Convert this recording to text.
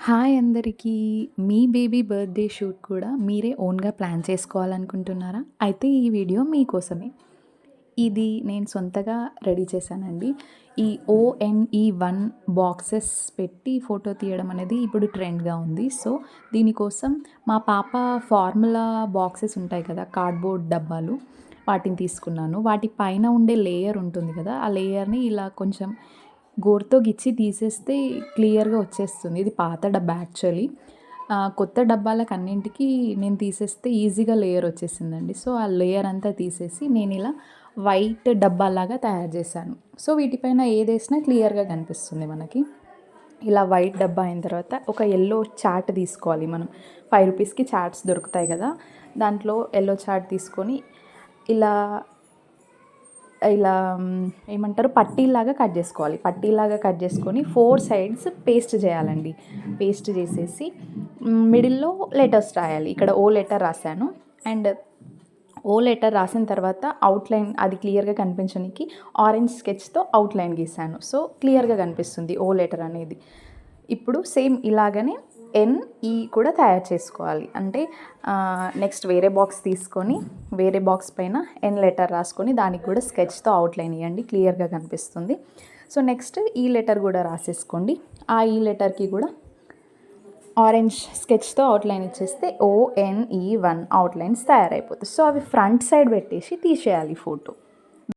Hi అందరికీ. మీ baby birthday shoot కూడా మీరే ఓన్‌గా ప్లాన్ చేసుకోవాలనుకుంటున్నారా? అయితే ఈ వీడియో మీకోసమే. ఇది నేను సొంతగా రెడీ చేశానండి. ఈ ONE1 బాక్సెస్ పెట్టి ఫోటో తీయడం అనేది ఇప్పుడు ట్రెండ్‌గా ఉంది. సో, దీనికోసం మా పాప ఫార్ములా బాక్సెస్ ఉంటాయి కదా! కార్డ్‌బోర్డ్ డబ్బాలు వాటిని తీసుకున్నాను. వాటి పైన ఉండే లేయర్ ఉంటుంది కదా! ఆ లేయర్‌ని ఇలా కొంచెం గోరుతో గిచ్చి తీసేస్తే క్లియర్‌గా వచ్చేస్తుంది. ఇది పాత డబ్బా యాక్చువల్లీ. కొత్త డబ్బాలకన్నింటికి నేను తీసేస్తే ఈజీగా లేయర్ వచ్చేసిందండి. సో, ఆ లేయర్ అంతా తీసేసి నేనిలా వైట్ డబ్బాలాగా తయారు చేశాను. సో, వీటిపైన ఏదేసినా క్లియర్‌గా కనిపిస్తుంది మనకి. ఇలా వైట్ డబ్బా అయిన తర్వాత ఒక యెల్లో చార్ట్ తీసుకోవాలి మనం. ₹5కి చార్ట్స్ దొరుకుతాయి కదా! దాంట్లో యెల్లో చార్ట్ తీసుకొని ఇలా ఇలా ఏమంటారు పట్టీలాగా కట్ చేసుకోవాలి. పట్టీలాగా కట్ చేసుకొని 4 సైడ్స్ పేస్ట్ చేయాలండి. పేస్ట్ చేసేసి మిడిల్‌లో లెటర్స్ రాయాలి. ఇక్కడ ఓ లెటర్ రాసాను. అండ్ ఓ లెటర్ రాసిన తర్వాత అవుట్‌లైన్ అది క్లియర్‌గా కనిపించనీకి ఆరెంజ్ స్కెచ్‌తో అవుట్‌లైన్ గీసాను. సో, క్లియర్‌గా కనిపిస్తుంది ఓ లెటర్ అనేది. ఇప్పుడు సేమ్ ఇలాగనే NE కూడా తయారు చేసుకోవాలి. అంటే నెక్స్ట్ వేరే బాక్స్ తీసుకొని వేరే బాక్స్ పైన N లెటర్ రాసుకొని దానికి కూడా స్కెచ్‌తో అవుట్‌లైన్ ఇయ్యండి. క్లియర్‌గా కనిపిస్తుంది. సో, నెక్స్ట్ ఈ లెటర్ కూడా రాసేసుకోండి. ఆ ఈ లెటర్‌కి కూడా ఆరెంజ్ స్కెచ్‌తో అవుట్‌లైన్ ఇచ్చేస్తే ONE1 అవుట్‌లైన్స్ తయారైపోతాయి. సో, అవి ఫ్రంట్ సైడ్ పెట్టేసి తీసేయాలి ఫోటో.